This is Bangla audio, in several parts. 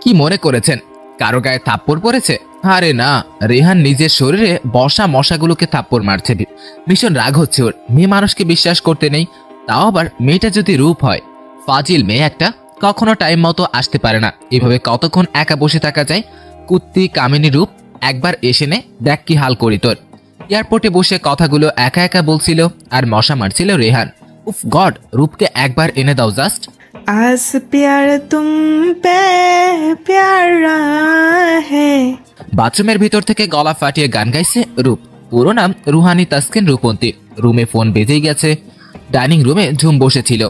কি মনে করেছেন কারো গায়ে থাপ্পড় পড়েছে? আরে না, রেহান নিজের শরীরে বসা মশাগুলোকে থাপ্পড় মারছে। ভীষণ রাগ হচ্ছে ওর। মেয়ে মানুষকে বিশ্বাস করতে নেই, তাও আবার মেয়েটা যদি রূপ হয়। ফাজিল মেয়ে একটা, কখনো টাইম মতো আসতে পারে না। এভাবে কতক্ষণ একা বসে থাকা যায়? কুত্তি কামিনী রূপ, একবার এসে নে, দেখ কি হাল করি তোর। এয়ারপোর্টে বসে কথাগুলো একা একা বলছিল আর মশা মারছিল রেহান। উফ গড, রূপকে একবার এনে দাও জাস্ট। आज प्यार तुम पे प्यारा है। বাথরুমের ভিতর থেকে গলা ফাটিয়ে গান গাইছে রূপ। পুরো নাম রুহানি তাসকিন রূপন্তী। রুমে ফোন বেজেই গেছে। ডাইনিং রুমে ঝুম বসেছিল।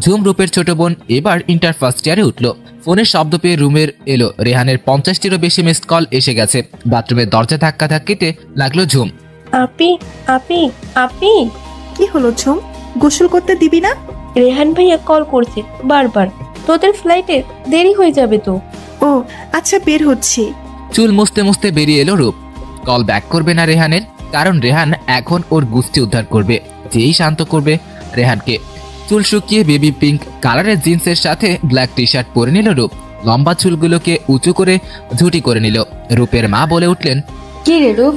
ঝুম রূপের ছোট বোন, এবার ইন্টার ফার্স্ট ইয়ারে উঠল। ফোনের শব্দ পেয়ে রুমের এলো। রেহানের 50টিরও বেশি মিসড কল এসে গেছে। বাথরুমের দরজা ধাক্কা ধাক্কিতে লাগলো ঝুম। আপি আপি আপি, কি হলো ঝুম, গোসল করতে দিবি না? রেহান ভাইয়া কল করছে বারবার, তোদের ফ্লাইটে দেরি হয়ে যাবে তো। ও আচ্ছা, বের হচ্ছি। চুল মুছতে মুছতে বেরিয়ে এলো রূপ। কল ব্যাক করবে না রেহানের, কারণ রেহান এখন ওর গুষ্টি উদ্ধার করবে। যেই শান্ত করবে রেহানকে। চুল শুকিয়ে বেবি পিঙ্ক কালারের জিন্সের সাথে ব্ল্যাক টি শার্ট পরে নিল রূপ। লম্বা চুলগুলোকে উঁচু করে ঝুটি করে নিল। রূপের মা বলে উঠলেন, কি রে রূপ,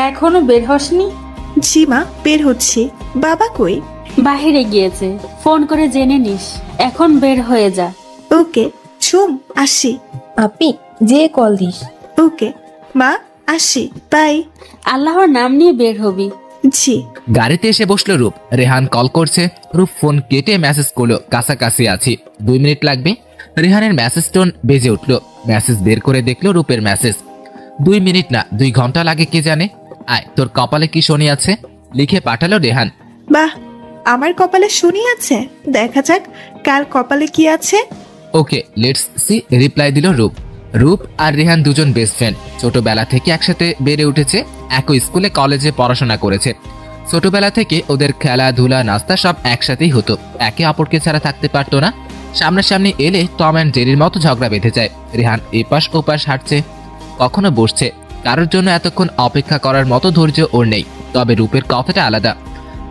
এখনো বের হসনি? জি মা, বের হচ্ছি। বাবা কই? বাহিরে গিয়েছে, ফোন করে জেনে নিস। এখন বের হয়ে যা। ওকে ঝুম, আসি। আপি যে কল দিস। ওকে মা, আসি, বাই। আল্লাহর নাম নিয়ে বের হবি। জি। গাড়িতে এসে বসলো রূপ। রেহান কল করছে। রূপ ফোন কেটে মেসেজ করলো, কাছাকাছি আছি, 2 মিনিট লাগবে। রেহানের মেসেজ টোন বেজে উঠলো। মেসেজ বের করে দেখলো রূপের মেসেজ। 2 মিনিট না 2 ঘন্টা লাগে কে জানে। আয়, তোর কপালে কি শনি আছে, লিখে পাঠালো রেহান। বাহ, আমার কপালে শনি আছে, দেখা যাক কার কপালে কি আছে। ওকে লেটস সি, রিপ্লাই দিল রূপ। রূপ আর রেহান দুজন বেস্ট ফ্রেন্ড। ছোটবেলা থেকে একসাথে বেড়ে উঠেছে। একই স্কুলে কলেজে পড়াশোনা করেছে। ছোটবেলা থেকে ওদের খেলাধুলা নাস্তা সব একসাথেই হতো। একে অপরকে ছাড়া থাকতে পারতো না। সামনাসামনি এলে টম অ্যান্ড জেরির মতো ঝগড়া বেঁধে যায়। রেহান এপাশ ওপাশ হাঁটছে, কখনো বসছে। কারোর জন্য এতক্ষণ অপেক্ষা করার মতো ধৈর্য ওর নেই। তবে রূপের কথাটা আলাদা।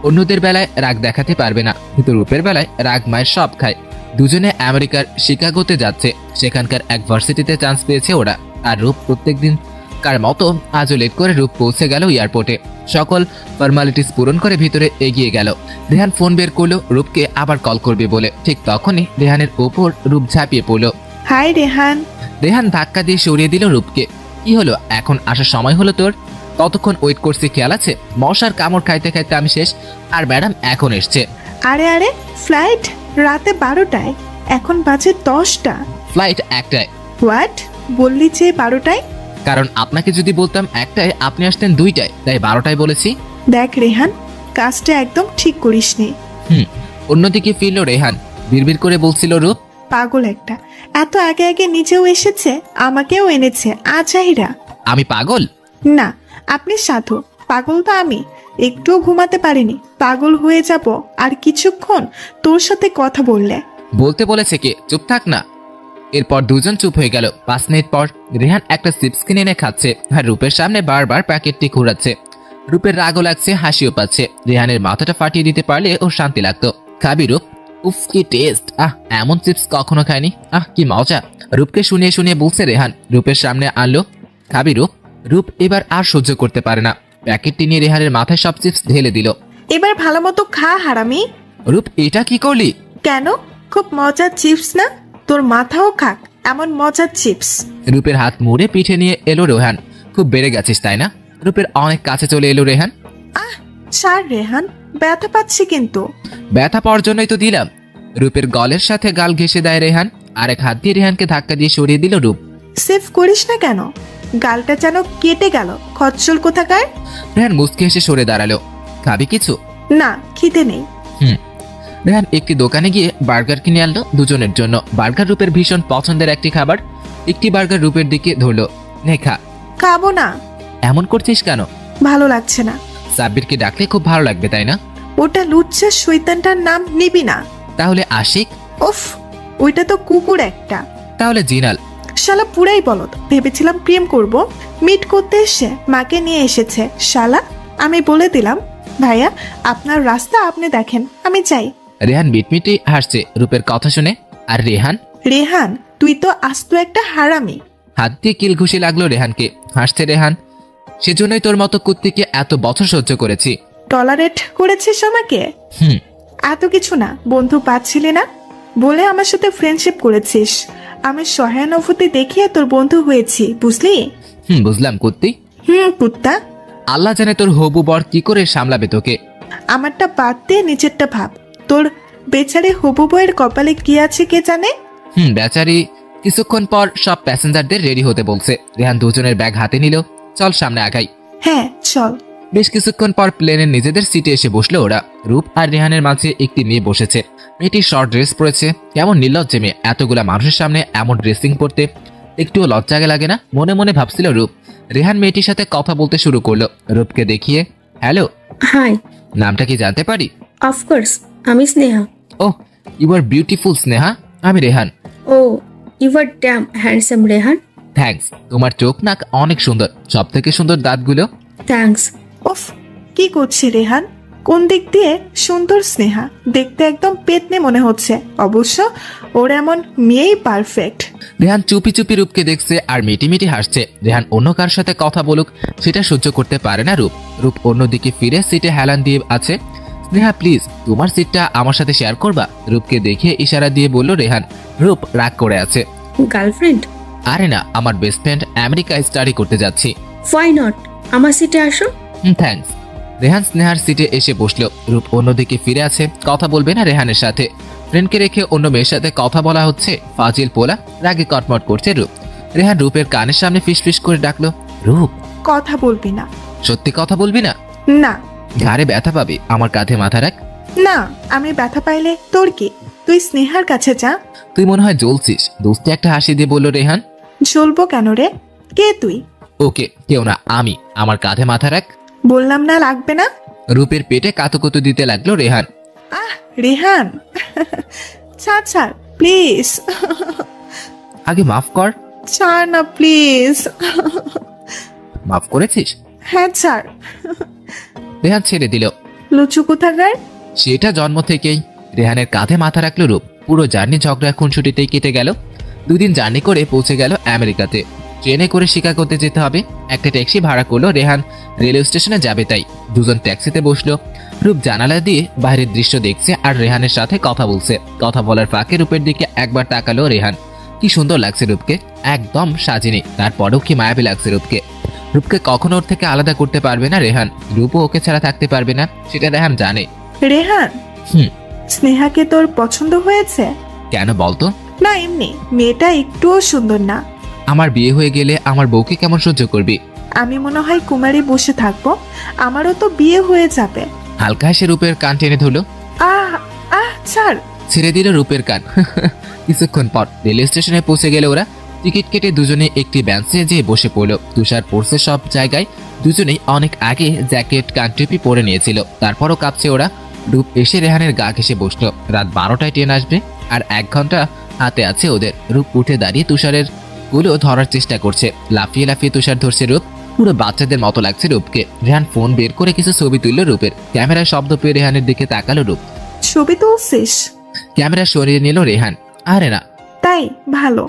অন্যদের বেলায় রাগ দেখাতে পারবে না, কিন্তু রূপের বেলায় রাগ মায়ের সব খায়। দুজনে আমেরিকার শিকাগোতে যাচ্ছে। সেখানকার এক ভার্সিটিতে চান্স পেয়েছে ওরা। আর রূপ প্রত্যেকদিন কার মতো আজও লেট করে রূপ পৌঁছে গেল এয়ারপোর্টে। সকল ফর্মালিটিস পূরণ করে ভিতরে এগিয়ে গেল। রেহান ফোন বের করলো রূপকে আবার কল করবে বলে। ঠিক তখনই রেহানের ওপর রূপ ঝাঁপিয়ে পড়ল। হাই রেহান। রেহান ধাক্কা দিয়ে সরিয়ে দিল রূপকে। কি হলো, এখন আসার সময় হলো তোর? ততক্ষণ ওয়েট করছি, খেয়াল আছে? মশার কামড় খাইতে খাইতে আমি শেষ, আর ম্যাডাম এখন এসছে। আরে আরে, ফ্লাইট রাতে 12টায়, এখন বাজে 10টা। ফ্লাইট 1টায়। হোয়াট, বললি যে 12টায়? কারণ আপনাকে যদি বলতাম 1টায়, আপনি আসতেন 2টায়, তাই 12টায় বলেছি। দেখ রেহান, কাজটা একদম ঠিক করিসনি। অন্যদিকে ফিরল রেহান। বিড়বিড় করে বলছিল রূপ, পাগল একটা, এত আগে আগে নিজেও এসেছে, আমাকেও এনেছে আজাইরা। আমি পাগল? না, আপনি সাধু, পাগল তো আমি। একটুও ঘুমাতে পারিনি, পাগল হয়ে যাব আর কিছুক্ষণ তোর সাথে কথা বললে। বলতে বলেছে কে? চুপ থাক না। এরপর দুজন চুপ হয়ে গেল। 5 মিনিট পর রেহান একটা চিপস কিনে এনে খাচ্ছে আর রূপের সামনে বারবার প্যাকেটটি ঘোরাচ্ছে। রূপের রাগও লাগছে, হাসিও পাচ্ছে। রেহানের মাথাটা ফাটিয়ে দিতে পারলে ওর শান্তি লাগতো। খাবি রূপ? উফ কি টেস্ট! এমন চিপস কখনো খায়নি। কি মজা! রূপকে শুনিয়ে শুনিয়ে বলছে রেহান। রূপের সামনে আনলো। খাবি রূপ? রূপ এবার আর সহ্য করতে পারে না। প্যাকেটটি নিয়ে রেহানের মাথায় সব চিপস ঢেলে দিল। এবার ভালো মতো খা হারামি। রূপ এটা কি করলি? কেন, খুব মজার চিপস না? তোর মাথাও খাক এমন মজার চিপস। রূপের হাত মুড়ে পিঠে নিয়ে এলো রেহান। খুব বেড়ে গেছিস তাই না? রূপের অনেক কাছে চলে এলো রেহান। ছাড় রেহান, ব্যথা পাচ্ছি কিন্তু। ব্যথা পাওয়ার জন্যই তো দিলাম। রূপের গলের সাথে গাল ঘেঁষে দেয় রেহান। আরেক হাত দিয়ে রেহানকে ধাক্কা দিয়ে সরিয়ে দিল রূপ। সেভ করিস না কেন? গালটা যেন কেটে গেল, খচ্চল কোথাকার। রেহান মুচকি হেসে সরে দাঁড়ালো। খাবি কিছু? না, খিদে নেই। রেহান একটি দোকানে গিয়ে বার্গার কিনে আনলো দুজনের জন্য। বার্গার রূপের ভীষণ পছন্দের একটি খাবার। একটি বার্গার রূপের দিকে ধরলো। নে খা। খাবো না। এমন করছিস কেন? ভালো লাগছে না। সাব্বিরকে ডাকলে খুব ভালো লাগবে তাই না? ওটা লুচ্ছা শয়তানটার নাম নিবি না। তাহলে আশিক? উফ, ওইটা তো কুকুর একটা। তাহলে জিনাল। শালা পুরাই বলদ। ভেবেছিলাম প্রেম করব, মিট করতে এসে মাকে নিয়ে এসেছে শালা। আমি বলে দিলাম, ভাইয়া আপনার রাস্তা আপনি দেখেন, আমি চাই। রেহান মিটমিটি হাসছে রূপের কথা শুনে। আর রেহান? রেহান তুই তো আস্ত একটা হারামি। হাত দিয়ে কিল ঘুষি লাগলো রেহানকে। হাসছে রেহান। সেজন্যই তোর মতো কুত্তিকে এত বছর সহ্য করেছি। টলারেট করেছিস আমাকে? হুম। এত কিছু না, বন্ধু পাচ্ছিলি না বলে আমার সাথে ফ্রেন্ডশিপ করেছিস। আমি সহানুভূতি দেখিয়ে তোর বন্ধু হয়েছি, বুঝলি? বুঝলাম কুত্তি। কুত্তা। আল্লাহ জানে তোর হবু বর কি করে সামলাবে তোকে। আমারটা বাদ দিয়ে নিজেরটা ভাব। তোর বেচারি হবু বইয়ের কপালে কি আছে কে জানে। বেচারি। কিছুক্ষণ পর সব প্যাসেঞ্জারদের রেডি হতে বলছে। রেহান দুজনের ব্যাগ হাতে নিল। চল সামনে আগাই। হ্যাঁ চল। বেশ কিছুক্ষণ পর প্লেনের নিজেদের সিটে এসে বসলো ওরা। রূপ আর রেহানের মাঝে একটি মেয়ে বসেছে। মেয়েটি শর্ট ড্রেস পরেছে। কেমন নির্লজ্জে মেয়ে, এতগুলা মানুষের সামনে এমন ড্রেসিং পরতে একটুও লজ্জা লাগে না, মনে মনে ভাবছিল রূপ। রেহান মেয়েটির সাথে কথা বলতে শুরু করলো রূপকে দেখিয়ে। হ্যালো। হাই। নামটা কি জানতে পারি? অফকোর্স, আমি Sneha. Oh, you are beautiful Sneha. আমি Rehan. Oh, you are damn handsome Rehan. Thanks. তোমার চোখ নাক অনেক সুন্দর, সব থেকে সুন্দর দাঁতগুলো। থ্যাঙ্কস। উফ, কি করছে রেহান? কোন দিক দিয়ে সুন্দর স্নেহা? দেখতে একদম পেতনি মনে হচ্ছে। অবশ্য ওর এমন মেয়েই পারফেক্ট। রেহান চুপি চুপি রূপকে দেখছে আর মিটি মিটি হাসছে। রেহান অন্য কার সাথে কথা বলুক সেটা সহ্য করতে পারে না রূপ। রূপ অন্যদিকে ফিরে সিটে হেলান দিয়ে আছে। স্নেহা প্লিজ তোমার সিটটা আমার সাথে শেয়ার করবা? রূপকে দেখে ইশারা দিয়ে বলল রেহান। রূপ রাগ করে আছে। গার্লফ্রেন্ড? আরে না, আমার বেস্ট ফ্রেন্ড আমেরিকায় স্টাডি করতে যাচ্ছি। ওয়াই নট, আমার সিটে আসো। থ্যাঙ্কস। রেহান স্নেহার সিটে এসে বসলো। রূপ অন্যদিকে ফিরে আছে, কথা বলবে না রেহানের সাথে। ফ্রেন্ডকে রেখে অন্য মেয়ের সাথে কথা বলা হচ্ছে। ফাজিল পোলা। রাগে কটমট করছে রূপ। রেহান রূপের কানের সামনে ফিসফিস করে ডাকলো, রূপ কথা বলবি না? সত্যি কথা বলবি না? না। ঘাড়ে ব্যথা পাবি, আমার কাঁধে মাথা রাখ। না, আমি ব্যথা পাইলে তোর কি? তুই স্নেহার কাছে যা। তুই মনে হয় জ্বলছিস। দোস্তে একটা হাসি দিয়ে বলল রেহান। জ্বলবো কেন রে? কে তুই? ওকে, কেউ না, আমি। আমার কাঁধে মাথা রাখ। বললাম না লাগবে না। রূপের পেটে কাতুকুতু দিতে লাগলো রেহান। আহ রেহান, ছাড় ছাড় প্লিজ। আগে মাফ কর। ছাড় না প্লিজ। মাফ করেছিস? হ্যাঁ ছাড়। রেহান ছেড়ে দিল। লুচু কোথাকার। সেটা জন্ম থেকেই। রেহানের কাঁধে মাথা রাখলো রূপ। পুরো জার্নি ঝগড়া খুনসুটিতেই কেটে গেল। 2 দিন জার্নি করে পৌঁছে গেল আমেরিকাতে। ট্রেনে করে শিকাগোতে যেতে হবে। একটা ট্যাক্সি ভাড়া করলো রেহান। রেলওয়ে স্টেশনে যাবে তাই দুজন ট্যাক্সিতে বসলো। রূপ জানালা দিয়ে বাইরের দৃশ্য দেখছে আর রেহানের সাথে কথা বলছে। কথা বলার ফাঁকে রূপের দিকে একবার তাকালো রেহান। কি সুন্দর লাগছে রূপকে, একদম সাজিনি। তারপরেও কি মায়াবী লাগছে রূপকে। রূপকে কখনো ওর থেকে আলাদা করতে পারবে না রেহান। রূপও ওকে ছাড়া থাকতে পারবে না, সেটা রেহান জানে। রেহান, স্নেহাকে তোর পছন্দ হয়েছে? কেন বলতো? না এমনি, মেয়েটা একটুও সুন্দর না। আমার বিয়ে হয়ে গেলে আমার বউকে কেমন সহ্য করবি? আমি মনে হয় কুমারী বসে থাকবো। আমারও তো বিয়ে হয়ে যাবে। হালকা হেসে রূপের কান টেনে ধরলো। আহ আহ ছাড়। ছেড়ে দিল রূপের কান। কিছুক্ষণ পর রেল স্টেশনে পৌঁছে গেল ওরা। টিকিট কেটে দুজনে একটি বেঞ্চে যেয়ে বসে পড়লো। তুষার পড়ছে সব জায়গায়। দুজনেই অনেক আগে জ্যাকেট কানটুপি পরে নিয়েছিল, তারপরও কাঁপছে ওরা। রূপ এসে রেহানের গা ঘেসে বসলো। রাত 12টায় ট্রেন আসবে আর 1 ঘন্টা হাতে আছে ওদের। রূপ উঠে দাঁড়িয়ে তুষারের গুলো ধরার চেষ্টা করছে। লাফিয়ে লাফিয়ে তুষার ধরছে রূপ। পুরো বাচ্চাদের মতো লাগছে রূপকে। রেহান ফোন বের করে কিছু ছবি তুললো রূপের। ক্যামেরায় শব্দ পেয়ে রেহানের দিকে তাকালো রূপ। ছবি তুলছিস? ক্যামেরা সরিয়ে নিল রেহান। আরে না। তাই ভালো।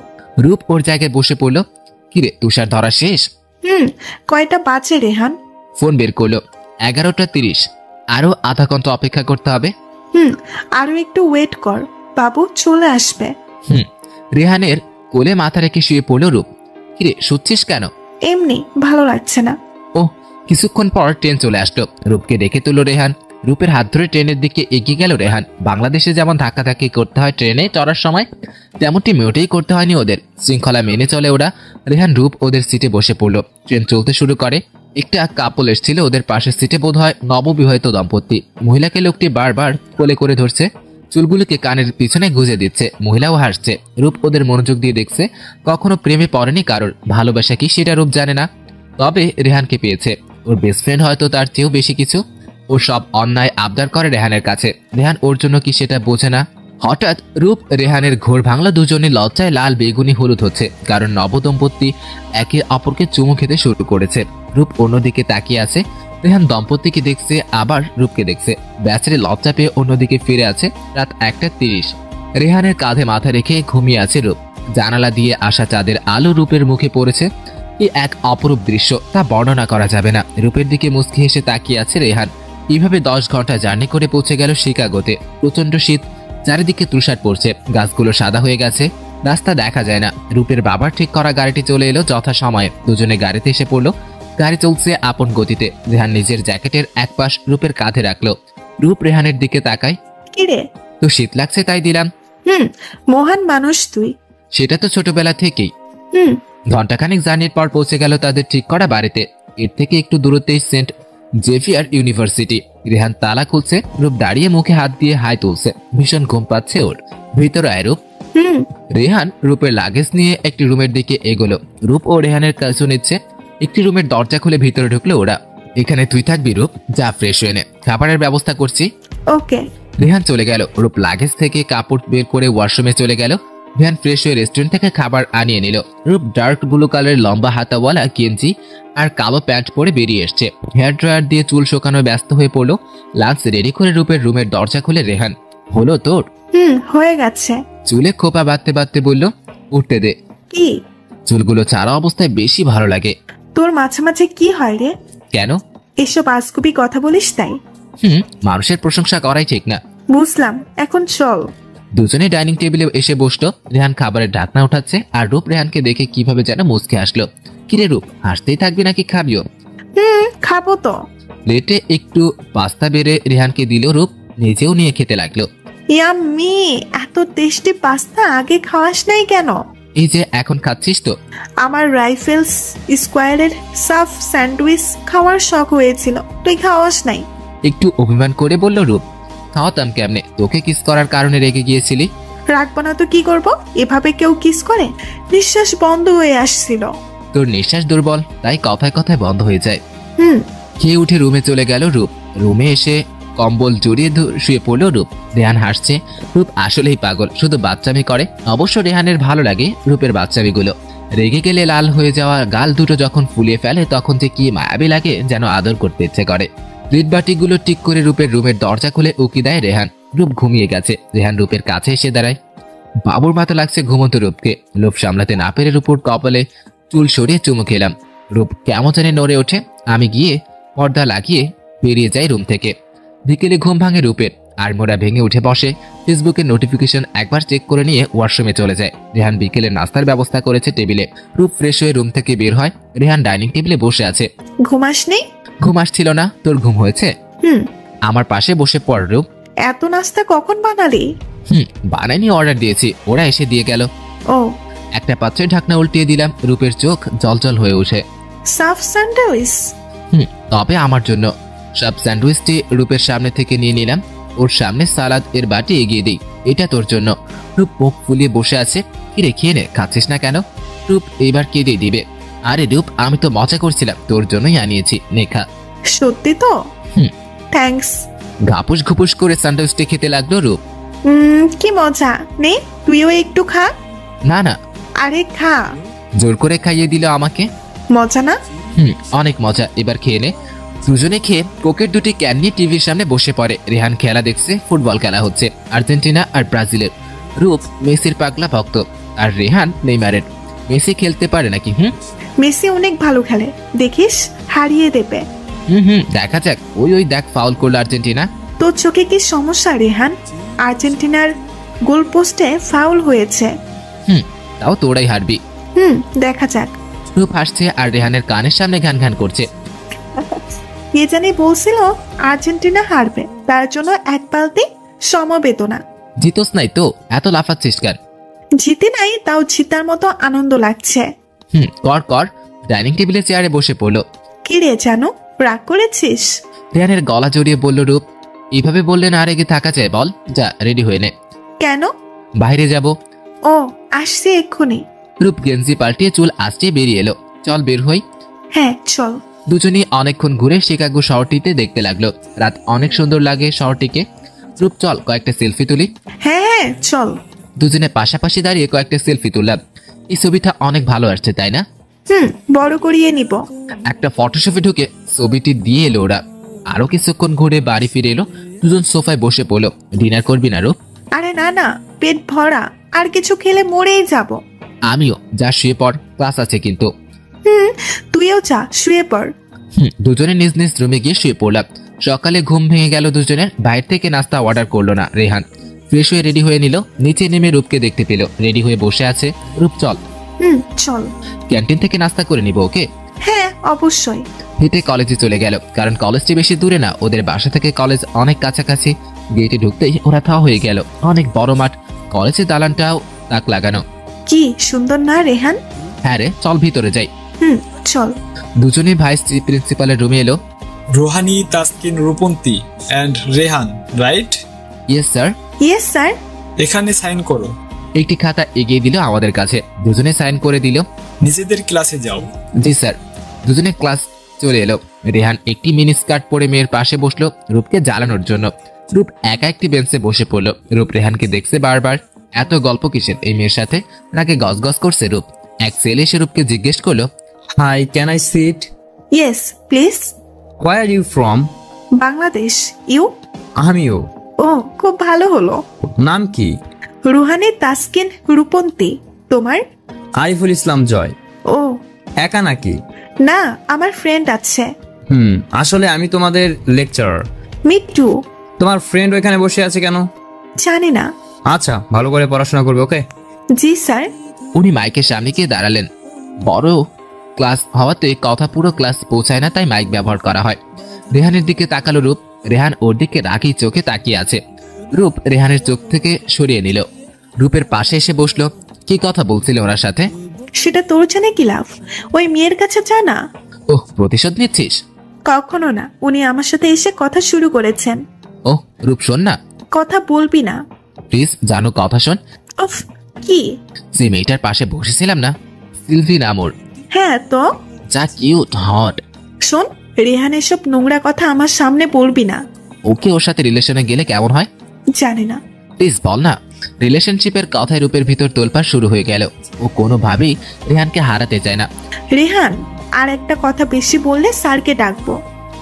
রূপ ওর জায়গায় বসে পড়লো। কিরে তুষার ধরা শেষ? কয়টা বাজে রেহান? ফোন বের করলো। 11:30। আরো আধা ঘন্টা অপেক্ষা করতে হবে। আরো একটু ওয়েট কর, বাবু চলে আসবে। রেহানের কোলে মাথা রেখে শুয়ে পড়লো রূপ। কিরে শুচ্ছিস কেন? এমনি, ভালো লাগছে না। ও, কিছুক্ষণ পর ট্রেন চলে আসলো। রূপকে ডেকে তুললো রেহান। রূপের হাত ধরে ট্রেনের দিকে এগিয়ে গেল রেহান। বাংলাদেশে যেমন ধাক্কাধাক্কি করতে হয় ট্রেনে চড়ার সময়, তেমনটি মোটেই করতে হয়নি ওদের। শৃঙ্খলা মেনে চলে ওরা। রেহান রূপ ওদের সিটে বসে পড়লো। ট্রেন চলতে শুরু করে। একটা কাপল এসেছিল ওদের পাশের সিটে, বোধহয় নববিবাহিত দম্পতি। মহিলাকে লোকটি বারবার কোলে করে ধরছে, চুলগুলোকে কানের পিছনে গুজে দিচ্ছে। মহিলাও হাসছে। রূপ ওদের মনোযোগ দিয়ে দেখছে। কখনো প্রেমে পড়েনি কারোর। ভালোবাসা কি সেটা রূপ জানে না, তবে রেহানকে পেয়েছে। ওর বেস্ট ফ্রেন্ড হয়তো তার চেয়েও বেশি কিছু। ও সব অন্যায় আবদার করে রেহানের কাছে। রেহান ওর জন্য কি সেটা বোঝে না। হঠাৎ রূপ রেহানের ঘোর ভাঙলা। দুজনে লজ্জায় লাল বেগুনি হলুদ হচ্ছে, কারণ নবদম্পতি একে অপরকে চুমু খেতে শুরু করেছে। রূপ অন্যদিকে তাকিয়ে আছে। রেহান দম্পতিকে দেখছে, আবার রূপকে দেখছে। বেচারি লজ্জা পেয়ে অন্যদিকে ফিরে আছে। রাত 1:30। রেহানের কাঁধে মাথা রেখে ঘুমিয়ে আছে রূপ। জানালা দিয়ে আসা চাঁদের আলো রূপের মুখে পড়েছে। কি এক অপরূপ দৃশ্য, তা বর্ণনা করা যাবে না। রূপের দিকে মুচকি হেসে তাকিয়ে আছে রেহান। এইভাবে 10 ঘন্টা জার্নি করে পৌঁছে গেল শিকাগোতে। প্রচন্ড শীত, চারিদিকে তুষার পড়ছে, গাছগুলো সাদা হয়ে গেছে, রাস্তা দেখা যায় না। রূপের বাবার ঠিক করা গাড়িটি চলে এলো যথা সময়ে। দুজনে গাড়িতে এসে পড়লো। গাড়ি চলছে আপন গতিতে। রেহান নিজের জ্যাকেটের এক পাশ রূপের কাঁধে রাখলো। রূপ রেহানের দিকে তাকায়। কিরে? তো শীত লাগছে তাই দিলাম। মহান মানুষ তুই। সেটা তো ছোটবেলা থেকেই। ঘন্টাখানেক জার্নির পর পৌঁছে গেল তাদের ঠিক করা বাড়িতে। এর থেকে একটু দূরত্বেই সেন্ট জেভিয়ার ইউনিভার্সিটি। রেহান তালা খুলছে, রূপ দাঁড়িয়ে মুখে হাত দিয়ে হাই তুলছে। ভীষণ ঘুম পাচ্ছে ওর। ভিতরে আয় রূপ। রেহান রূপের লাগেজ নিয়ে একটি রুমের দিকে এগোলো। রূপ ও রেহানের কাছে নিচ্ছে। একটি রুমের দরজা খুলে ভিতরে ঢুকলো ওরা। এখানে তুই থাকবি রূপ, যা ফ্রেশ হয়ে নে, খাবারের ব্যবস্থা করছি। ওকে। রেহান চলে গেল। রূপ লাগেজ থেকে কাপড় বের করে ওয়াশরুমে চলে গেল। রেহান ফ্রেশ হয়ে রেস্টুরেন্ট থেকে খাবার আনিয়ে নিল। রূপ ডার্ক ব্লু কালারের লম্বা হাতাওয়ালা গেঞ্জি আর কালো প্যান্ট পরে বেরিয়ে এসছে। হেয়ার ড্রায়ার দিয়ে চুল শোকানো ব্যস্ত হয়ে পড়লো। লাঞ্চ রেডি করে রূপের রুমের দরজা খুলে রেহান। হলো তোর? হয়ে গেছে। চুলে খোপা বাঁধতে বাঁধতে বলল, উঠতে দে। কি? চুলগুলো চারা অবস্থায় বেশি ভালো লাগে। তোর মাঝে মাঝে কি হয় রে? কেন? এসব আজগুবি কথা বলিস তাই? মানুষের প্রশংসা করাই ঠিক না। বুঝলাম, এখন চল। দুজনে ডাইনিং টেবিলে এসে বসলো। রেহান খাবারের ঢাকনা উঠাচ্ছে আর রূপ রেহানকে দেখে কিভাবে যেন মুচকে আসলো। কিরে রূপ, হাসতেই থাকবি নাকি খাবিও? খাবো তো। প্লেটে একটু পাস্তা বেড়ে রেহানকে দিল। রূপ নিজেও নিয়ে খেতে লাগলো। ইয়াম্মি, এত টেস্টি পাস্তা আগে খাওয়াস নাই কেন? এই যে এখন খাচ্ছিস তো। আমার রাইফেলস স্কোয়ারের সাফ স্যান্ডউইচ খাওয়ার শখ হয়েছিল, তুই খাওয়াস নাই। একটু অভিমান করে বলল রূপ। খাওয়াতাম কেমনে? তোকে কিস করার কারণে রেগে গিয়েছিলি। রাখবো না তো কি করব? এভাবে কেউ কিস করে? নিঃশ্বাস বন্ধ হয়ে আসছিল। তোর নিঃশ্বাস দুর্বল, তাই কথায় কথায় বন্ধ হয়ে যায়। খেয়ে উঠে রুমে চলে গেল রূপ। রুমে এসে কম্বল জড়িয়ে শুয়ে পড়লো রূপ। রেহান হাসছে। রূপ আসলেই পাগল, শুধু বাচ্চামি করে। অবশ্য রেহানের ভালো লাগে রূপের বাচ্চামিগুলো। রেগে গেলে লাল হয়ে যাওয়া গাল দুটো যখন ফুলিয়ে ফেলে তখন যে কি মায়াবী লাগে, যেন আদর করতে ইচ্ছে করে। প্লেট বাটিগুলো ঠিক করে রূপের রুমের দরজা খুলে উকি দেয় রেহান। রূপ ঘুমিয়ে গেছে। রেহান রূপের কাছে এসে দাঁড়ায়। বাবুর মতো লাগছে ঘুমন্ত রূপকে। লোভ সামলাতে না পেরে রূপর কপালে চুল সরিয়ে চুমু খেলাম। রূপ কেমন জানে নড়ে ওঠে। আমি গিয়ে পর্দা লাগিয়ে বেরিয়ে যাই রুম থেকে। বিকেলে ঘুম ভাঙে রূপের। আর মোড়া ভেঙে উঠে বসে। ফেসবুকের নোটিফিকেশন একবার চেক করে নিয়ে ওয়াশরুমে চলে যায়। রেহান বিকেলে নাস্তার ব্যবস্থা করেছে টেবিলে। রূপ ফ্রেশ হয়ে রুম থেকে বের হয়। রেহান ডাইনিং টেবিলে বসে আছে। ঘুমাসনি? ঘুম আসছিল না। তোর ঘুম হয়েছে? আমার পাশে বসে পড় রূপ। এত নাস্তা কখন বানালি? বানাইনি, অর্ডার দিয়েছি, ওরা এসে দিয়ে গেল। ও। একটা পাত্রের ঢাকনা উল্টিয়ে দিলাম। রূপের চোখ জলজল হয়ে ওঠে। সাফ স্যান্ডউইচ? তবে আমার জন্য। সব স্যান্ডউইচটি রূপের সামনে থেকে নিয়ে নিলাম। ওর সামনে সালাদ এর বাটি এগিয়ে দিই। এটা তোর জন্য। রূপ মুখ ফুলিয়ে বসে আছে। কিরে খেয়ে নে, খাচ্ছিস না কেন? রূপ এইবার কেঁদে দিবে। আরে রূপ, আমি তো মজা করছিলাম, তোর জন্যই আনিয়েছি, নে খা। সত্যি তো? থ্যাঙ্কস। ঘাপুস ঘুপুস করে স্যান্ডউইচটি খেতে লাগলো রূপ। কি মজা, নে তুইও একটু খা। না না। আরে খা। জোর করে খাইয়ে দিল আমাকে। মজা না? অনেক মজা, এবার খেয়ে নে। দুজনে খেয়ে কোকের দুটি ক্যান নিয়ে টিভির সামনে বসে পড়ে। রেহান খেলা দেখছে। ফুটবল খেলা হচ্ছে আর্জেন্টিনা আর ব্রাজিলের। রূপ মেসির পাগলা ভক্ত আর রেহান নেইমারের। মেসি খেলতে পারে নাকি? মেসি অনেক ভালো খেলে, দেখিস হারিয়ে দেবে। দেখা যাক। ওই দেখ, ফাউল করলো আর্জেন্টিনা। তোর চোখে কি সমস্যা রেহান? আর্জেন্টিনার গোল পোস্টে ফাউল হয়েছে। তাও তোরাই হারবি। দেখা যাক। রূপ হাসছে আর রেহানের কানের সামনে ঘ্যান ঘ্যান করছে। কে জানি বলছিল আর্জেন্টিনা হারবে, তার জন্য এক বালতি সমবেদনা। জিতোস নাই তো, এত লাফাচ্ছিস কেন? জিতে নাই, তাও জিতার মতো আনন্দ লাগছে। কর কর। ডাইনিং টেবিলে চেয়ারে বসে পড়লো। কি রে জানো, রাগ করেছিস? রেহানের গলা জড়িয়ে বলল রূপ। এইভাবে বললে না রেগে থাকা যায় বল? যা রেডি হয়ে নে। কেন? বাইরে যাব। ও, আসছি এক্ষুনি। রূপ গেঞ্জি পাল্টিয়ে চুল আসতে বেরিয়ে এলো। চল বের হই। হ্যাঁ চল। দুজনেই অনেকক্ষণ ঘুরে শিকাগো শহরটিতে দেখতে লাগলো। রাত অনেক সুন্দর লাগে শহরটিকে। রূপ চল কয়েকটা সেলফি তুলি। হ্যাঁ চল। দুজনে পাশাপাশি দাঁড়িয়ে কয়েকটা সেলফি তুললাম। এই ছবিটা অনেক ভালো আসছে, তাই না? বড় করিয়ে নিব। একটা ফটোশপে ঢুকে ছবিটি দিয়ে এলো ওরা। আরো কিছুক্ষণ ঘুরে বাড়ি ফিরে এলো। দুজন সোফায় বসে পড়লো। ডিনার করবি না রূপ? আরে না না, পেট ভরা, আর কিছু খেলে মরেই যাব। আমিও, যা শুয়ে পড়, ক্লাস আছে কিন্তু। তুইও যা, শুয়ে পড়। দুজনে নিজ নিজ রুমে গিয়ে শুয়ে পড়লাম। সকালে ঘুম ভেঙে গেল দুজনের। বাইরে থেকে নাস্তা অর্ডার করলো না রেহান। ফ্রেশ হয়ে রেডি হয়ে নিল। নিচে নেমে রূপকে দেখতে পেল রেডি হয়ে বসে আছে। রূপ চল। চল। ক্যান্টিন থেকে নাস্তা করে নিব, ওকে? হ্যাঁ অবশ্যই। হেঁটে কলেজে চলে গেল, কারণ কলেজটি বেশি দূরে না, ওদের বাসা থেকে কলেজ অনেক কাছাকাছি। গেটে ঢুকতেই ওরা থাওয়া হয়ে গেল। অনেক বড় মাঠ, কলেজের দালানটাও তাক লাগানো। কি সুন্দর না রেহান? হ্যাঁ রে, চল ভিতরে যাই। চল। দুজনেই ভাইস প্রিন্সিপালের রুমে এলো। Rohani, Taskin, Rupanti and Rehan, right? Yes sir. Yes sir. এখানে সাইন করো। একটি খাতা এগিয়ে দিল আমাদের কাছে। দুজনে সাইন করে দিল। নিজেদের ক্লাসে যাও। জি স্যার। দুজনে ক্লাস চলে এলো। রেহান একটি মিনি স্কার্ট পরে মেয়ের পাশে বসলো রূপকে জ্বালানোর জন্য। রূপ একা একটি বেঞ্চে বসে পড়লো। রূপ রেহানকে দেখছে বারবার। এত গল্প কিসের এই মেয়ের সাথে? নাকি গজগজ করছে রূপ? এক ছেলে এসে রূপকে জিজ্ঞেস করলো, Hi, can I sit? Yes please. Where are you from? Bangladesh. You? আমিও। ও, খুব ভালো হলো। নাম কি? রুহানি, তাসকিন, রূপন্তী। তোমার? আরিফুল ইসলাম জয়। ও। একা নাকি? না, আমার ফ্রেন্ড আছে। আসলে আমি তোমাদের লেকচারার। Me two. তোমার ফ্রেন্ড ওইখানে বসে আছে কেন? জানি না। আচ্ছা, ভালো করে পড়াশোনা করবে, ওকে? জি স্যার। উনি মাইকের সামনে গিয়ে দাঁড়ালেন। বড় ক্লাস হওয়াতে কথা পুরো ক্লাস পৌঁছায় না, তাই মাইক ব্যবহার করা হয়। রেহানের দিকে তাকালো রূপ। রেহান ওর দিকে রাগী চোখে তাকিয়ে আছে। রূপ রেহানের চোখ থেকে সরিয়ে নিল। রূপের পাশে এসে বসলো। কি কথা বলছিল ওনার সাথে? সেটা তোর জানে কি লাভ? ওই মেয়ের কাছে জানা। ওহ, প্রতিশোধ নিচ্ছিস? কখনো না, উনি আমার সাথে এসে কথা শুরু করেছেন। ওহ রূপ, শোন না। কথা বলবি না প্লিজ, জানো কথা শোন। উফ, কি? যে মেয়েটার পাশে বসেছিলাম না, সিলভি নাম ওর। হ্যাঁ তো? যা কিউট, হট। শোন, রেহান এসব নোংরা কথা আমার সামনে বলবি না। ওকে ওর সাথে রিলেশনে গেলে কেমন হয়? জানি না। প্লিজ বল না। রিলেশনশিপের কথায় রূপের ভিতর তোলপাড় শুরু হয়ে গেল। ও কোনোভাবেই রেহানকে হারাতে চায় না। রেহান, আর একটা কথা বেশি বললে স্যারকে ডাকবো।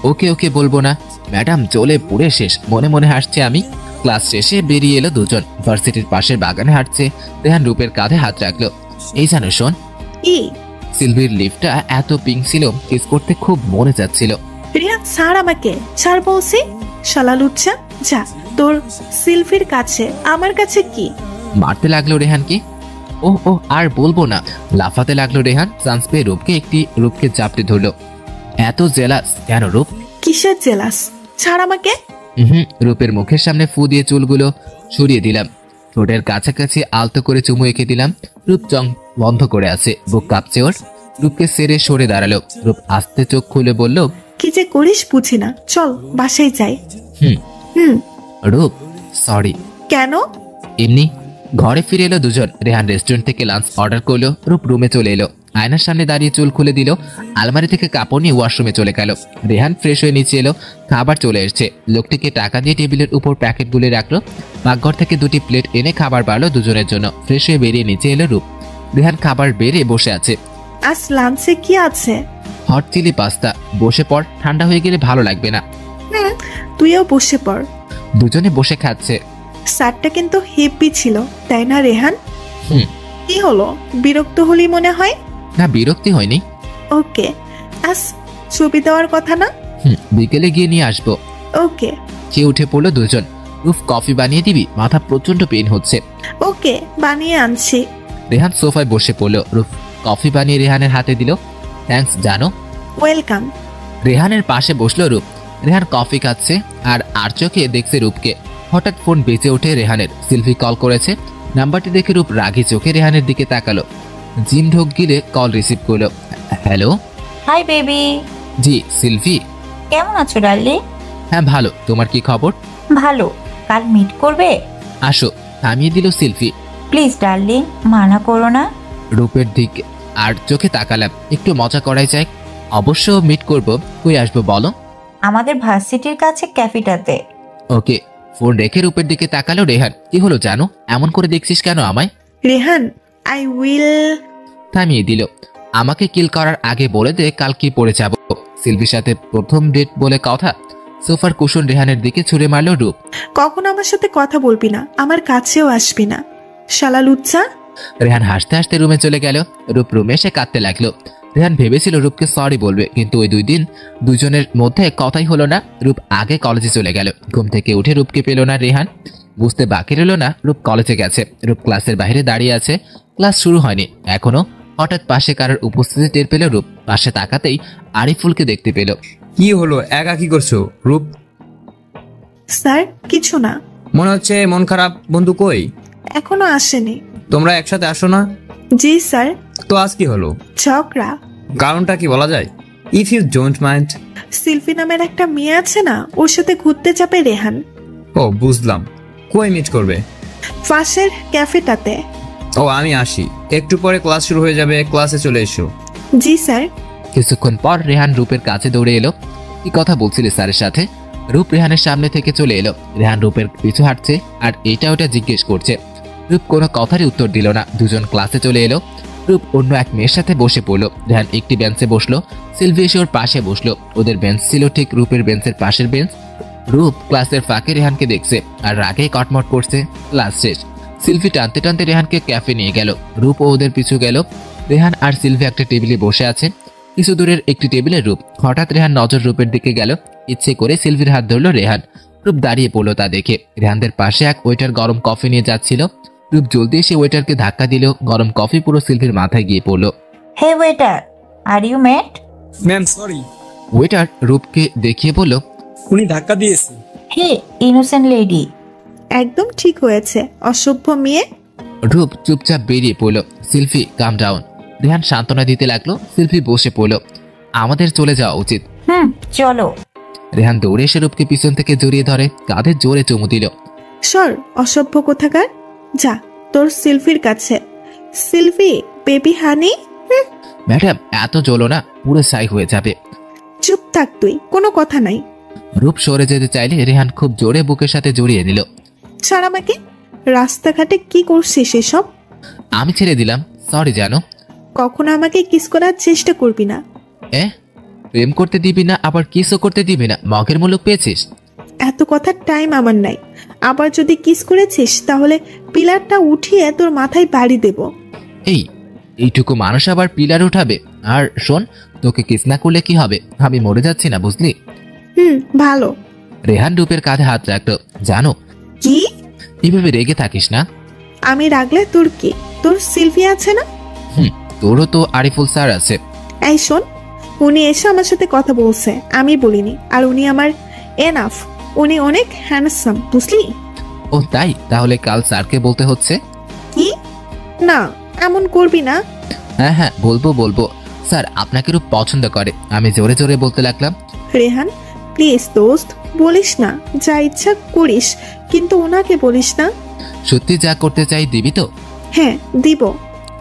ওকে ওকে বলবো না ম্যাডাম, চলে পুরে শেষ। মনে মনে হাসছে আমি। ক্লাস শেষে বেরিয়ে এলো দুজন। ভার্সিটির পাশের বাগানে হাঁটছে। রেহান রূপের কাঁধে হাত রাখলো। এই জানো শোন, কি? সিলভির লিফটটা এত পিঙ্ক ছিল, কিস করতে খুব মনে যাচ্ছিল। রেহান ছাড় আমাকে, ছাড় বলছি। শালা লুচ্চা, যা তোর সিলভির কাছে। আমার কাছে কি? মারতে লাগলো রেহানকে। ও ও আর বলবো না। লাফাতে লাগলো রেহান। চান্স পেয়ে রূপকে চাপটে ধরলো। এত জেলাস কেন রূপ? কিসের জেলাস? ছাড় আমাকে। রূপের মুখের সামনে ফু দিয়ে চুলগুলো সরিয়ে দিলাম। ঠোঁটের কাছাকাছি আলতো করে চুমু এঁকে দিলাম। রূপ চং বন্ধ করে আছে, বুক কাঁপছে ওর। রূপকে সেরে সরে দাঁড়ালো। রূপ আস্তে চোখ খুলে বলল, কি যে করিস বুঝি না, চল বাসায় যাই। রূপ সরি। কেন? এমনি। ঘরে ফিরে এলো দুজন। রেহান রেস্টুরেন্ট থেকে লাঞ্চ অর্ডার করলো। রূপ রুমে চলে এলো। আয়নার সামনে দাঁড়িয়ে চুল খুলে দিল। আলমারি থেকে কাপড় নিয়ে ওয়াশরুমে চলে গেল। রেহান ফ্রেশ হয়ে নিচে এলো। খাবার চলে এসছে। লোকটিকে টাকা দিয়ে টেবিলের উপর প্যাকেটগুলো রাখলো। পাকঘর থেকে দুটি প্লেট এনে খাবার বাড়লো দুজনের জন্য। ফ্রেশ হয়ে বেরিয়ে নিচে এলো রূপ। রেহান খাবার বেড়ে বসে আছে। আজ লাঞ্চে কি আছে? Hot chili pasta. বসে পড়, ঠান্ডা হয়ে গেলে ভালো লাগবে না। তুইও বসে পড়। দুজনে বসে খাচ্ছে। স্যারটা কিন্তু হেপি ছিল, তাই না রেহান? কি হলো, বিরক্ত হলি মনে হয়? না, বিরক্তি হয়নি। ওকে, আজ ছবি দেওয়ার কথা না? বিকেলে গিয়ে নিয়ে আসবো। ওকে। খেয়ে উঠে পড়লো দুজন। রূপ কফি বানিয়ে দিবি? মাথা প্রচন্ড পেন হচ্ছে। ওকে, বানিয়ে আনছি। রেহান সোফায় বসে পড়লো। রূপ কফি বানিয়ে রেহানের হাতে দিল। থ্যাঙ্কস জানো। ওয়েলকাম। রেহানের পাশে বসলো রূপ। রেহান কফি খাচ্ছে আর চোখে দেখছে রূপকে। হঠাৎ ফোন বেজে ওঠে রেহানের। সিলভি কল করেছে। নাম্বারটি দেখে রূপ রাগী চোখে রেহানের দিকে তাকালো। জিম ঢোক গিলে কল রিসিভ করলো। হ্যালো। Hi baby. জি সিলভি। কেমন আছো ডার্লিং? হ্যাঁ ভালো, তোমার কি খবর? ভালো। কাল মিট করবে? আসো। থামিয়ে দিল সিলভি। প্লিজ ডার্লিং, মানা করো না। রূপের দিকে আর চোখে তাকালাম। একটু মজা করাই যায়। অবশ্য মিট করব। কই আসবো বলো? আমাদের ভার্সিটির কাছে ক্যাফেটাতে। ওকে। ফোন রেখে রূপের দিকে তাকালো রেহান। কি হলো জানো? এমন করে দেখছিস কেন আমায়? Rehan, I will. থামিয়ে দিল। আমাকে কিল করার আগে বলে দে কাল কি পড়ে যাব। সিলভির সাথে প্রথম ডেট বলে কথা। সোফার কুশন রেহানের দিকে ছুঁড়ে মারলো রূপ। কখন আমার সাথে কথা বলবি না, আমার কাছেও আসবি না, শালা লুচ্চা। রেহান হাসতে হাসতে রুমে চলে গেল। রূপ রুমে এসে কাঁদতে লাগলো। রেহান ভেবেছিল রূপকে সরি বলবে, কিন্তু ওই 2 দিন দুজনের মধ্যে কথাই হলো না। রূপ আগে কলেজে চলে গেল। ঘুম থেকে উঠে রূপকে পেল না রেহান। বুঝতে বাকি রইল না রূপ কলেজে গেছে। রূপ ক্লাসের বাইরে দাঁড়িয়ে আছে। ক্লাস শুরু হয়নি এখনো। হঠাৎ পাশে কারোর উপস্থিতি টের পেল রূপ। পাশে তাকাতেই আরিফুলকে দেখতে পেল। কি হলো, একা কি করছো রূপ? স্যার কিছু না। মনে হচ্ছে মন খারাপ। বন্ধু কই? এখনো আসেনি। তোমরা একসাথে আসো না? জি স্যার। তো আজ কি হলো? ঝগড়া। কারণটা কি বলা যায়? If you don't mind. Sylvie নামের একটা মেয়ে আছে না, ওর সাথে ঘুরতে যাবে রেহান। ও বুঝলাম। কই মিট করবে? পাশের ক্যাফেটাতে। ও আমি আসি, একটু পরে ক্লাস শুরু হয়ে যাবে, ক্লাসে চলে এসো। জি স্যার। কিছুক্ষণ পর রেহান রূপের কাছে দৌড়ে এলো। কি কথা বলছিলে স্যারের সাথে? রূপ রেহানের সামনে থেকে চলে এলো। রেহান রূপের পিছু হাঁটছে আর এটা ওটা জিজ্ঞেস করছে। রূপ কোনো কথারই উত্তর দিল না। দুজন ক্লাসে চলে এলো। রূপ অন্য এক মেয়ের সাথে বসে পড়লো। রেহান একটি বেঞ্চে বসলো। সিলভি এসে ওর পাশে বসলো। ওদের বেঞ্চ ছিল ঠিক রূপের বেঞ্চের পাশের বেঞ্চ। রূপ ক্লাসের ফাঁকে রেহানকে দেখছে আর রাগে কটমট করছে। ক্লাস শেষ। সিলভি টানতে টানতে রেহানকে ক্যাফে নিয়ে গেল। রূপ ও ওদের পিছু গেল। রেহান আর সিলভি একটা টেবিলে বসে আছে। কিছু দূরের একটি টেবিলে রূপ। হঠাৎ রেহান নজর রূপের দিকে গেল। ইচ্ছে করে সিলভির হাত ধরলো রেহান। রূপ দাঁড়িয়ে পড়লো তা দেখে। রেহানদের পাশে এক ওয়েটার গরম কফি নিয়ে যাচ্ছিল। রূপ জলদি এসে ওয়েটারকে ধাক্কা দিল। গরম কফি পুরো সিলভির মাথায় গিয়ে পড়লো। Hey waiter, are you mad? Ma'am sorry. Waiter রূপকে দেখিয়ে বলল, উনি ধাক্কা দিয়েছে। Hey innocent lady. একদম ঠিক হয়েছে, অসভ্য মেয়ে। রূপ চুপচাপ বেরিয়ে পড়লো। সিলভি কাম ডাউন। রেহান সান্ত্বনা দিতে লাগলো। সিলভি বসে পড়লো। আমাদের চলে যাওয়া উচিত। চলো। রেহান দৌড়ে এসে রূপকে পিছন থেকে জড়িয়ে ধরে, কাঁধে জোরে চুমু দিল। সর অসভ্য কোথাকার। যা তোর সিলফির কাছে। সিলফি বেবি হানি। ম্যাডাম এত জ্বলো না, পুরো সাই হয়ে যাবে। চুপ থাক তুই, কোনো কথা নাই। রূপ সরে যেতে চাইলে রেহান খুব জোরে বুকের সাথে জড়িয়ে নিল। ছাড় আমাকে। রাস্তাঘাটে কি করছিস এসব? আমি ছেড়ে দিলাম, সরি জানো। কখনো আমাকে কিস করার চেষ্টা করবি না। প্রেম করতে দিবি না, আবার কিসও করতে দিবি না। মগের মুলুক পেয়েছিস। এত কথার টাইম আমার নাই। আবার যদি কিস করেছিস তাহলে পিলারটা উঠিয়ে তোর মাথায় বাড়ি দেব। এইটুকু মানুষ আবার পিলার উঠাবে? আর শোন, তোকে কিস না করলে কি হবে? আমি মরে যাচ্ছি না, বুঝলি? ভালো। রেহান রূপের কাঁধে হাত রাখলো। জানো কি? এইভাবে রেগে থাকিস না। আমি রাগলে তোর কি? তোর সিলভি আছে না? তোরও তো আরিফুল স্যার আছে। এই শোন, উনি এসে আমার সাথে কথা বলছে, আমি বলিনি। আর উনি আমার এনাফ। উনি অনেক হ্যান্ডসাম, বুঝলি? ও তাই? তাহলে কাল স্যারকে বলতে হচ্ছে। কি? না, এমন করবি না। হ্যাঁ বলবো। স্যার আপনাকে খুব পছন্দ করে। আমি জোরে জোরে বলতে লাগলাম। রেহান প্লিজ দোস্ত, বলিস না। যা ইচ্ছা করিস, কিন্তু ওনাকে বলিস না। সত্যি যা করতে চাই দিবি তো? হ্যাঁ দিব।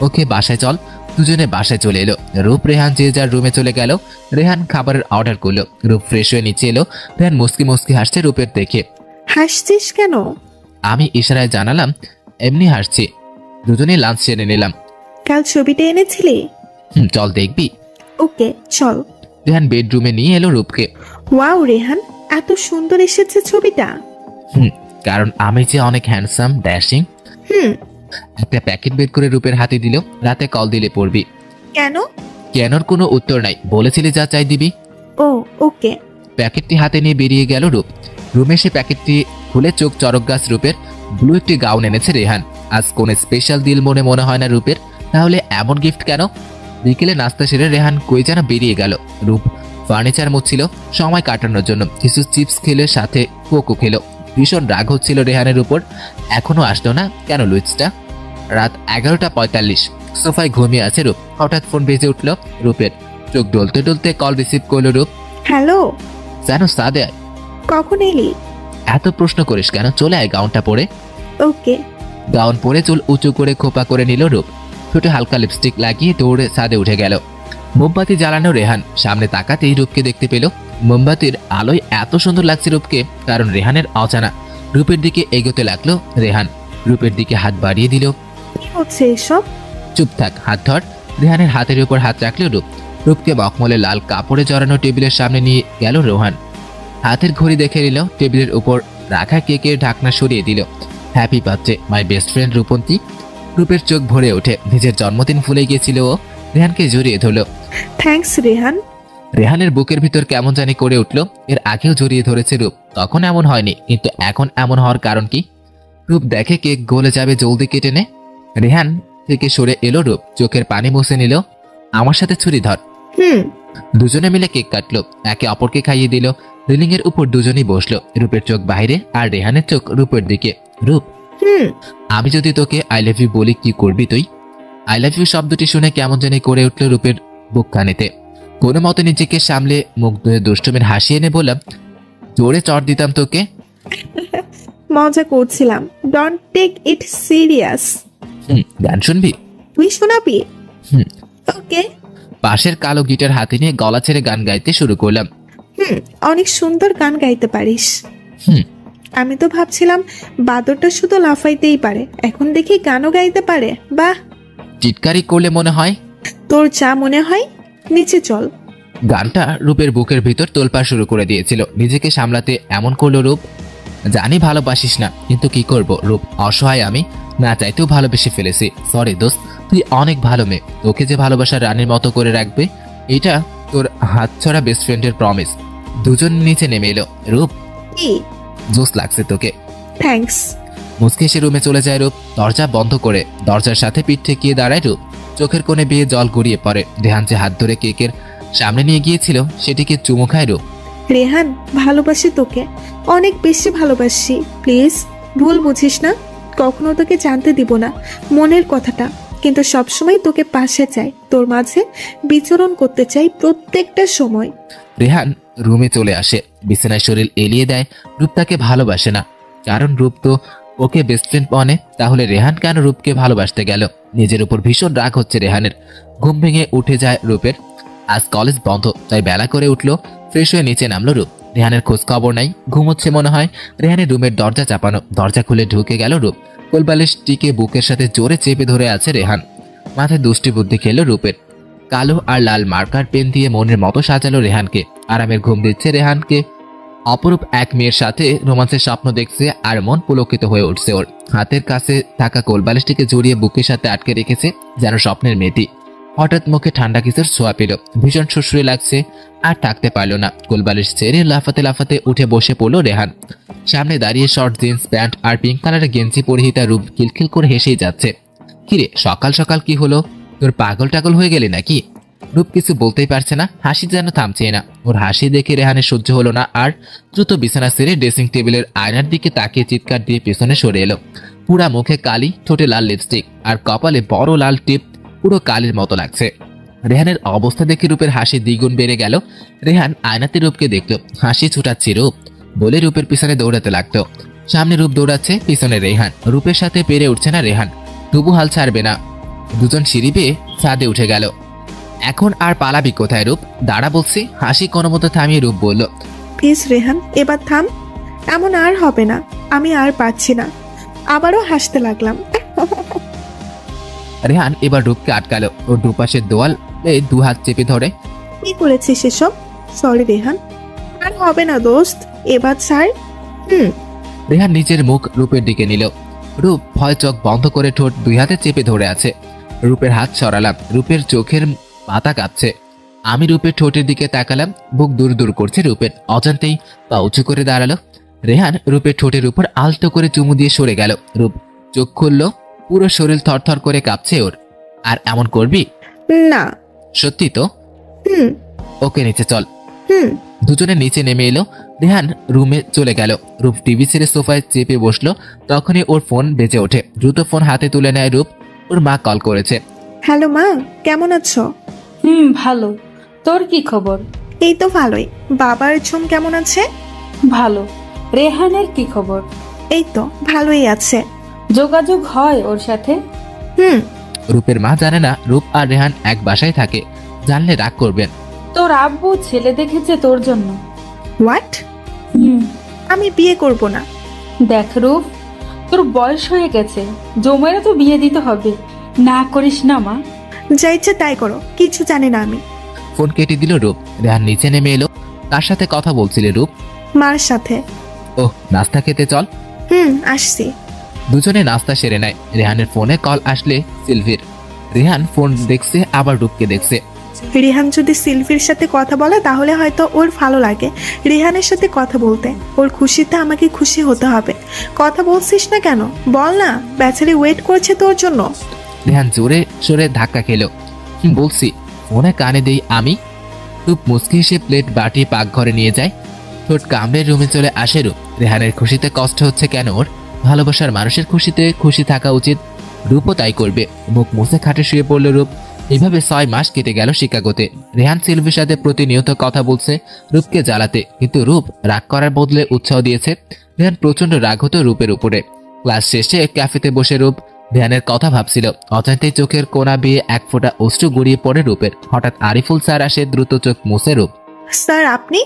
ওকে বাসায় চল। দুজনে বাসায় চলে এলো। রূপ রেহান যে যার রুমে চলে গেল। রেহান খাবারের অর্ডার করলো। রূপ ফ্রেশ হয়ে নিচে এলো। রেহান মুস্কি হাসছে রূপের দেখে। হাসছিস কেন? আমি ইশারায় জানালাম এমনি হাসছি। দুজনে লাঞ্চ সেরে নিলাম। কাল ছবিটা এনেছিলি? চল দেখবি। ওকে চল। রেহান বেডরুমে নিয়ে এলো রূপকে। ওয়াও রেহান, এত সুন্দর এসেছে ছবিটা। কারণ আমি যে অনেক হ্যান্ডসাম, ড্যাশিং। একটা প্যাকেট বের করে রূপের হাতে দিল। রাতে কল দিলে পড়বি। কেন? কেনর কোনো উত্তর নাই। বলেছিলি যা চাই দিবি। ও ওকে। প্যাকেটটি হাতে নিয়ে বেরিয়ে গেল রূপ। রুমে এসে প্যাকেটটি খুলে চোখ চরক গাছ রূপের। ব্লু একটি গাউন এনেছে রেহান। আজ কোন স্পেশাল দিল মনে হয় না রূপের। তাহলে এমন গিফট কেন? বিকেলে নাস্তা সেরে রেহান কই যেন বেরিয়ে গেল। রূপ ফার্নিচার মুছছিল সময় কাটানোর জন্য। কিছু চিপস খেলে সাথে কোকো খেলো। ভীষণ রাগ হচ্ছিল রেহানের উপর। এখনো আসলো না কেন লুইসটা? রাত 11:45। সোফায় ঘুমিয়ে আছে রূপ। হঠাৎ ফোন বেজে উঠল রূপের। চোখ ডলতে ডলতে কল রিসিভ করলো রূপ। হ্যালো। জানো সাদে কখন এলি? এত প্রশ্ন করিস কেন? চলে আয় গাউনটা পরে। ওকে। গাউন পরে চুল উঁচু করে খোপা করে নিল রূপ। ঠোঁটে হালকা লিপস্টিক লাগিয়ে দৌড়ে ছাদে উঠে গেল। মোমবাতি জ্বালানো রেহান সামনে তাকাতেই রূপকে দেখতে পেল। মোমবাতির আলোয় এত সুন্দর লাগছে রূপকে, কারণ রেহানের অজানা। রূপের দিকে এগোতে লাগলো রেহান। রূপের দিকে হাত বাড়িয়ে দিল। কি হচ্ছে এসব? চুপ থাক, হাত ধর। রেহানের হাতের উপর হাত রাখলো রূপ। রূপকে মখমলে লাল কাপড়ে জড়ানো টেবিলের সামনে নিয়ে গেল রোহান। হাতের ঘড়ি দেখে নিল। টেবিলের উপর রাখা কেকের ঢাকনা সরিয়ে দিল। Happy birthday my best friend Rupanti. রূপের চোখ ভরে ওঠে। নিজের জন্মদিন ভুলে গিয়েছিল ও। রেহানকে জড়িয়ে ধরল। থ্যাঙ্কস রেহান। রেহানের বুকের ভিতর কেমন জানি করে উঠল। এর আগেও জড়িয়ে ধরেছে রূপ, তখন এমন হয়নি, কিন্তু এখন এমন হওয়ার কারণ কি? রূপ দেখে কেক গলে যাবে, জলদি কেটে নে। রেহান থেকে সরে এলো রূপ, চোখের পানি মুছে নিল। আমার সাথে ছুরি ধর। দুজনে মিলে কেক কাটলো, একে অপরকে খাইয়ে দিল। রিলিং এর উপর দুজনেই বসলো। রূপের চোখ বাইরে আর রেহানের চোখ রূপের দিকে। রূপ, আমি যদি তোকে আই লাভ ইউ বলি কি করবি তুই? আই লাভ ইউ শব্দটি শুনে কেমন জানি করে উঠল রূপের বুকখানেতে। কোনো মতে নিজেকে সামলে মুখ ধুয়ে দুষ্টুমের হাসি এনে বললাম, জোরে চড় দিতাম তোকে। মজা করছিলাম, ডোন্ট টেক ইট সিরিয়াস। গান শুনবি? তুই শোনাবি? ওকে। পাশের কালো গিটার হাতে নিয়ে গলা ছেড়ে গান গাইতে শুরু করলাম। অনেক সুন্দর গান গাইতে পারিস। আমি তো ভাবছিলাম বাদরটা শুধু লাফাইতেই পারে, এখন দেখি গানও গাইতে পারে। বাহ, চিৎকারি করলে মনে হয়। তোর যা মনে হয়, নিচে চল। গানটা রূপের বুকের ভিতর তোলপাড় শুরু করে দিয়েছিল। নিজেকে সামলাতে এমন করলো রূপ। জানি ভালোবাসিস না, কিন্তু কি করব রূপ, অসহায় আমি, না চাইতেও ভালোবেসে ফেলেছি। সরি দোস্ত, তুই অনেক ভালো মেয়ে, তোকে যে ভালোবাসার রানীর মতো করে রাখবে এটা তোর হাতছাড়া বেস্ট ফ্রেন্ডের প্রমিস। দুজন নিচে নেমে এলো। রূপ, কি জোস লাগছে তোকে। থ্যাঙ্কস। মুচকে সে রুমে চলে যায় রূপ, দরজা বন্ধ করে। দরজার সাথে পিঠ ঠেকিয়ে দাঁড়ায় রূপ, চোখের কোণে বেয়ে জল গড়িয়ে পড়ে। রেহান যে হাত ধরে কেকের সামনে নিয়ে গিয়েছিল সেটিকে চুমু খায় রূপ। রেহান, ভালোবাসি তোকে, অনেক বেশি ভালোবাসি। প্লিজ ভুল বুঝিস না, কখনো তোকে জানতে দিব না মনের কথাটা, কিন্তু সবসময় তোকে পাশে চাই, তোর মাঝে বিচরণ করতে চাই প্রত্যেকটা সময়। রেহান রুমে চলে আসে, বিছানায় শরীর এলিয়ে দেয়। রূপ তাকে ভালোবাসে না, কারণ রূপ তো ওকে বেস্ট ফ্রেন্ড মনে। তাহলে রেহান কেন রূপকে ভালোবাসতে গেল? নিজের উপর ভীষণ রাগ হচ্ছে রেহানের। ঘুম ভেঙে উঠে যায় রূপের। আজ কলেজ বন্ধ, তাই বেলা করে উঠলো। ফ্রেশ হয়ে নিচে নামলো রূপ। রেহানের খোঁজ খবর নাই, ঘুমোচ্ছে মনে হয়। রেহানের রুমের দরজা চাপানো, দরজা খুলে ঢুকে গেল রূপ। কোলবালিশটিকে বুকের সাথে জোরে চেপে ধরে আছে রেহান। মাথায় দুষ্টি বুদ্ধি খেলো রূপের। কালো আর লাল মার্কার পেন দিয়ে মনের মতো সাজালো রেহানকে। আরামের ঘুম দিচ্ছে রেহানকে। অপরূপ এক মেয়ের সাথে রোমান্সের স্বপ্ন দেখছে আর মন পুলকিত হয়ে উঠছে ওর। হাতের কাছে থাকা কোলবালিশটিকে জড়িয়ে বুকের সাথে আটকে রেখেছে যেন স্বপ্নের মেয়েটি। হঠাৎ মুখে ঠান্ডা কিসের ছোঁয়া পেল, ভীষণ সুশ্রী লাগছে। আর থাকতে পারল না, কোলবালিশ ছেড়ে লাফাতে লাফাতে উঠে বসে পড়লো রেহান। সামনে দাঁড়িয়ে শর্ট জিন্স প্যান্ট আর পিঙ্ক কালারের গেঞ্জি পরিহিতা রূপ খিলখিল করে হেসেই যাচ্ছে। কিরে, সকাল সকাল কি হলো? তোর পাগল টাগল হয়ে গেলি নাকি? রূপ কিছু বলতেই পারছে না, হাসি যেন থামছে না। ওর হাসি দেখে রেহানের সহ্য হলো না, আর দ্রুত বিছানা ছেড়ে ড্রেসিং টেবিলের আয়নার দিকে তাকিয়ে চিৎকার দিয়ে পেছনে সরে এলো। পুরা মুখে কালি, ঠোঁটে লাল লিপস্টিক আর কপালে বড় লাল টিপ, পুরো কালির মতো লাগছে। রেহানের অবস্থা দেখে রূপের হাসি দ্বিগুণ বেড়ে গেল। রেহান আয়নাতে রূপকে দেখলো, হাসি ছুটাচ্ছি রূপ বলে রূপের পিছনে দৌড়াতে লাগতো। সামনে রূপ দৌড়াচ্ছে, পিছনে রেহান। রূপের সাথে পেরে উঠছে না রেহান, তবু হাল ছাড়বে না। দুজন সিঁড়ি পেয়ে ছাদে উঠে গেল। এখন আর পালাবি কোথায় রূপ? দাঁড়া বলছি। হাসি কোনো মতো থামিয়ে রূপ বলল, প্লিজ রেহান, এবার থাম, এমন আর হবে না, আমি আর পারছি না। আবারও হাসতে লাগলাম। রেহান এবার রূপকে আটকালো। ওর দুপাশের দোয়ালে দু হাত চেপে ধরে। কি করেছিস এসব? সরি রেহান, আর হবে না দোস্ত, এবার ছাড়। রেহান নিজের মুখ রূপের দিকে নিল। রূপ ভয় চোখ বন্ধ করে ঠোঁট দুই হাতে চেপে ধরে আছে। রূপের হাত সরালাম, রূপের চোখের মাথা কাঁপছে। আমি রূপের ঠোঁটের দিকে তাকালাম, বুক দূর দূর করছে রূপের। অজান্তেই পা উঁচু করে দাঁড়ালো। রেহান রূপের ঠোঁটের উপর আলতো করে চুমু দিয়ে সরে গেল। রূপ চোখ খুললো, পুরো শরীর থরথর করে কাঁপছে ওর। আর এমন করবি না? সত্যি তো? ওকে নিচে চল। দুজনে নিচে নেমে এলো। রেহান রুমে চলে গেল। রূপ টিভি ছেড়ে সোফায় চেপে বসলো। তখনই ওর ফোন বেজে ওঠে। দ্রুত ফোন হাতে তুলে নেয় রূপ। ওর মা কল করেছে। হ্যালো মা, কেমন আছো? ভালো। তোর কি খবর? এই তো ভালোই। বাবার ঝুম কেমন আছে? ভালো। রেহানের কি খবর? এই তো ভালোই আছে। যোগাযোগ হয় ওর সাথে? রূপের মা জানে না রূপ আর রেহান এক বাসায় থাকে, জানলে রাগ করবেন। তোর আব্বু ছেলে দেখেছে তোর জন্য। হোয়াট? আমি বিয়ে করব না। দেখ রূপ, তোর বয়স হয়ে গেছে, জমেরও তো বিয়ে দিতে হবে। না করিস না মা। যা ইচ্ছে তাই করো, কিছু জানি না আমি। ফোন কেটে দিল রূপ। রেহান নিচে নেমে এলো। তার সাথে কথা বলছিলে রূপ? মার সাথে। ওহ, নাস্তা খেতে চল। আসছি। দুজনে নাস্তা সেরে নেয়। রেহানের ফোনে কল আসলে সিলভির। রেহান ফোন দেখছে, আবার রূপকে দেখছে। রিহান যদি সিলভির সাথে কথা বলে তাহলে হয়তো ওর ভালো লাগে রিহানের সাথে কথা বলতে। ওর খুশিতে আমাকে খুশি হতে হবে। কথা বলছিস না কেন? বল না, বেচারি ওয়েট করছে তোর জন্য। রেহান জোরে সরে ধাক্কা খেলো। বলছি, ফোনে কানে দেই আমি। রূপ মুচকি হেসে প্লেট বাটি পাকঘরে নিয়ে যায়। ঠোঁট কামড়ে রুমে চলে আসে রূপ। রেহানের খুশিতে কষ্ট হচ্ছে কেন ওর? ভালোবাসার মানুষের খুশিতে খুশি থাকা উচিত। রূপও তাই করবে। মুখ মুছে খাটে শুয়ে পড়ল রূপ। এইভাবে 6 মাস কেটে গেল শিকাগোতে। রেহান সিলভির সাথে প্রতিনিয়ত কথা বলছে রূপকে জ্বালাতে, কিন্তু রূপ রাগ করার বদলে উৎসাহ দিয়েছে। রেহান প্রচন্ড রাগ হতো রূপের উপরে। ক্লাস শেষে ক্যাফেতে বসে রূপ রেহানের কথা ভাবছিল। অজান্তেই চোখের কোনা বেয়ে এক ফোঁটা অশ্রু গড়িয়ে পড়ে রূপের। হঠাৎ আরিফুল স্যার আসে। দ্রুত চোখ মুছে রূপ। স্যার আপনি?